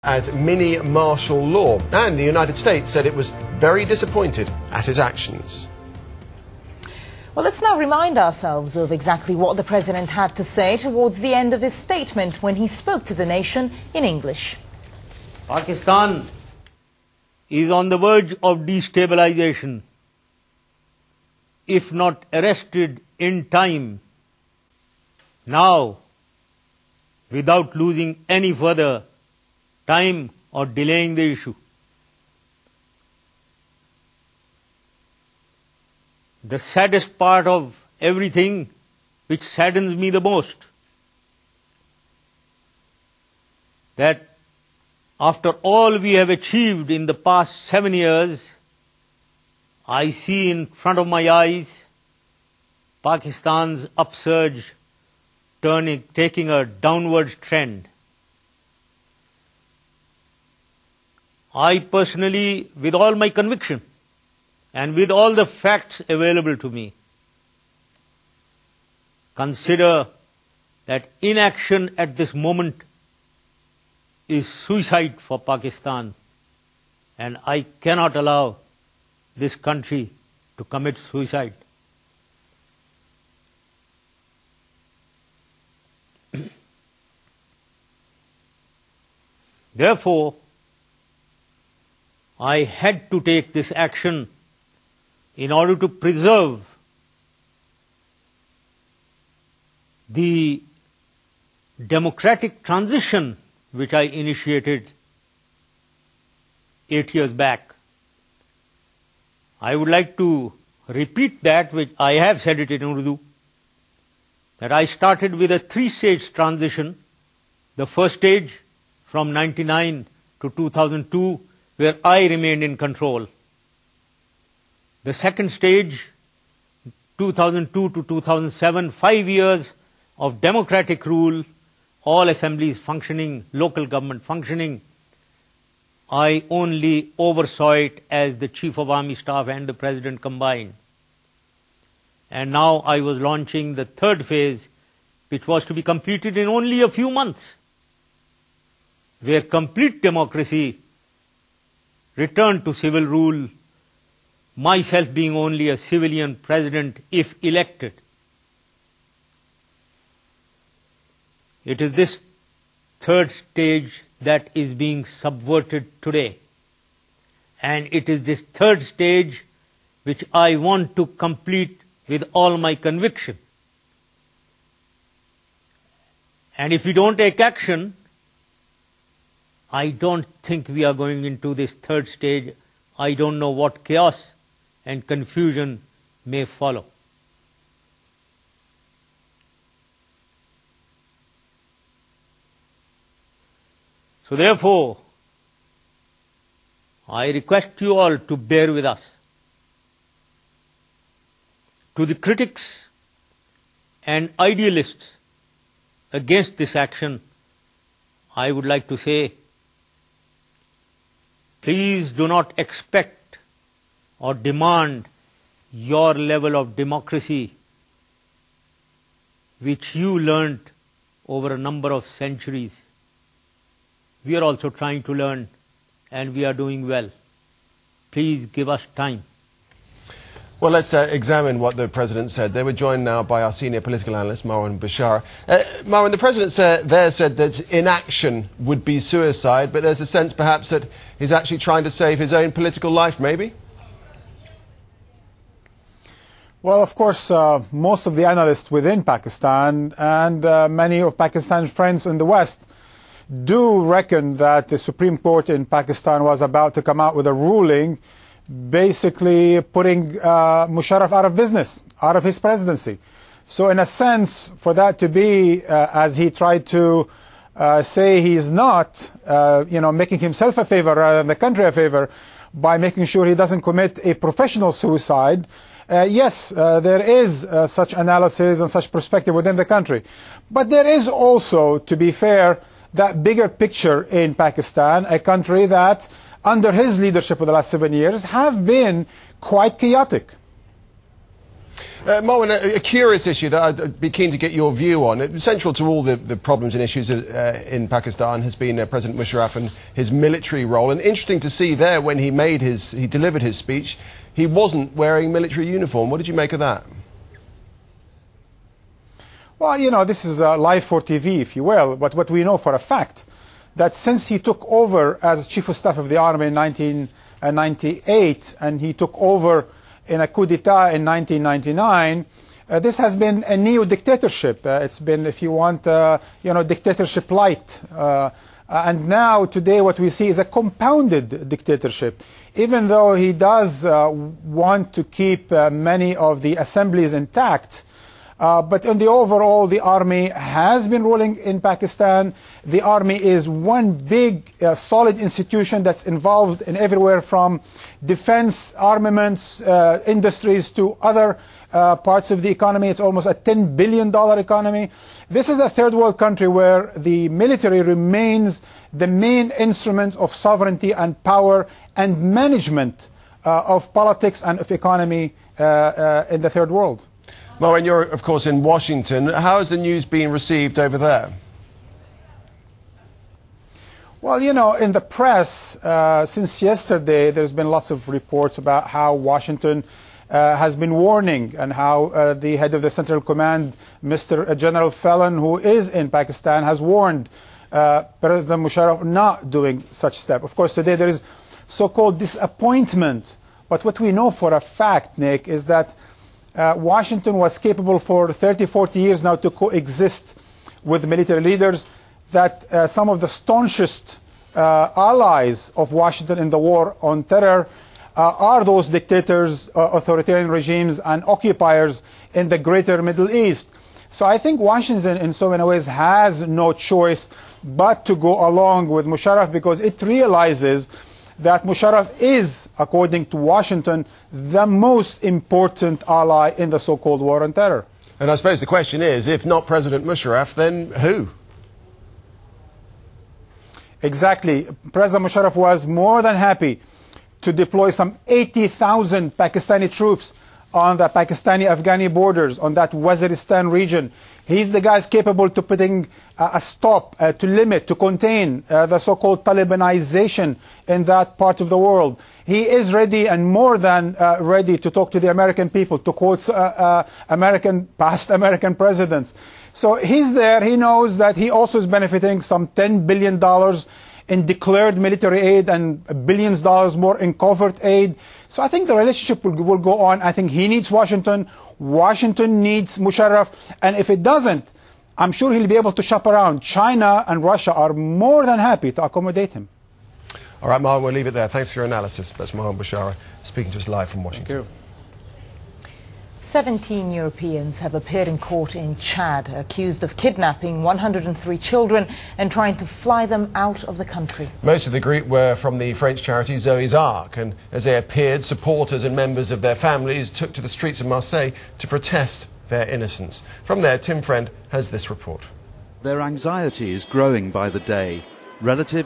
as mini martial law, and the United States said it was very disappointed at his actions. Well, let's now remind ourselves of exactly what the President had to say towards the end of his statement when he spoke to the nation in English. Pakistan is on the verge of destabilization. If not arrested in time, now, without losing any further time or delaying the issue. The saddest part of everything, which saddens me the most, that after all we have achieved in the past 7 years, I see in front of my eyes Pakistan's upsurge taking a downward trend. I personally, with all my conviction and with all the facts available to me, consider that inaction at this moment is suicide for Pakistan, and I cannot allow this country to commit suicide. Therefore, I had to take this action in order to preserve the democratic transition which I initiated 8 years back. I would like to repeat that which I have said it in Urdu, that I started with a 3-stage transition. The first stage from 1999 to 2002, where I remained in control. The second stage, 2002 to 2007, 5 years of democratic rule, all assemblies functioning, local government functioning. I only oversaw it as the Chief of Army Staff and the President combined. And now I was launching the third phase, which was to be completed in only a few months, where complete democracy returned to civil rule, myself being only a civilian president if elected. It is this third stage that is being subverted today. And it is this third stage which I want to complete with all my conviction. And if we don't take action, I don't think we are going into this third stage. I don't know what chaos and confusion may follow. So therefore, I request you all to bear with us. To the critics and idealists against this action, I would like to say, please do not expect or demand your level of democracy which you learnt over a number of centuries. We are also trying to learn, and we are doing well. Please give us time. Well, let's examine what the President said. They were joined now by our senior political analyst, Marwan Bashar. Marwan, the President said that inaction would be suicide, but there's a sense perhaps that he's actually trying to save his own political life, maybe? Well, of course, most of the analysts within Pakistan and many of Pakistan's friends in the West do reckon that the Supreme Court in Pakistan was about to come out with a ruling basically putting Musharraf out of business, out of his presidency. So in a sense, for that to be, as he tried to say he's not, making himself a favor rather than the country a favor by making sure he doesn't commit a professional suicide, yes, there is such analysis and such perspective within the country. But there is also, to be fair, that bigger picture in Pakistan, a country that, under his leadership for the last 7 years, have been quite chaotic. Marwan, a curious issue that I'd be keen to get your view on. Central to all the problems and issues in Pakistan has been President Musharraf and his military role. And interesting to see there when he delivered his speech, he wasn't wearing military uniform. What did you make of that? Well, you know, this is live for TV, if you will. But what we know for a fact, that since he took over as Chief of Staff of the Army in 1998, and he took over in a coup d'etat in 1999, this has been a neo-dictatorship. It's been, if you want, dictatorship light. And now, today, what we see is a compounded dictatorship. Even though he does want to keep many of the assemblies intact, but in the overall, the army has been ruling in Pakistan. The army is one big, solid institution that's involved in everywhere from defense, armaments, industries to other parts of the economy. It's almost a $10 billion economy. This is a third world country where the military remains the main instrument of sovereignty and power and management of politics and of economy in the third world. Marwan, you're, of course, in Washington. How has the news been received over there? Well, you know, in the press, since yesterday, there's been lots of reports about how Washington has been warning and how the head of the Central Command, Mr. General Fallon, who is in Pakistan, has warned President Musharraf not doing such step. Of course, today there is so-called disappointment. But what we know for a fact, Nick, is that Washington was capable for 30, 40 years now to coexist with military leaders, that some of the staunchest allies of Washington in the war on terror are those dictators, authoritarian regimes, and occupiers in the greater Middle East. So I think Washington, in so many ways, has no choice but to go along with Musharraf, because it realizes that Musharraf is, according to Washington, the most important ally in the so-called war on terror. And I suppose the question is, if not President Musharraf, then who? Exactly. President Musharraf was more than happy to deploy some 80,000 Pakistani troops on the Pakistani-Afghani borders, on that Waziristan region. He's the guy capable to putting a stop, to limit, to contain the so-called Talibanization in that part of the world. He is ready and more than ready to talk to the American people, to quote past American presidents. So he's there. He knows that he also is benefiting some $10 billion in declared military aid and billions of dollars more in covert aid. So I think the relationship will go on. I think he needs Washington. Washington needs Musharraf. And if it doesn't, I'm sure he'll be able to shop around. China and Russia are more than happy to accommodate him. All right, Marwan, we'll leave it there. Thanks for your analysis. That's Marwan Musharraf speaking to us live from Washington. Thank you. 17 Europeans have appeared in court in Chad, accused of kidnapping 103 children and trying to fly them out of the country. Most of the group were from the French charity Zoe's Ark, and as they appeared, supporters and members of their families took to the streets of Marseille to protest their innocence. From there, Tim Friend has this report. Their anxiety is growing by the day. Relatives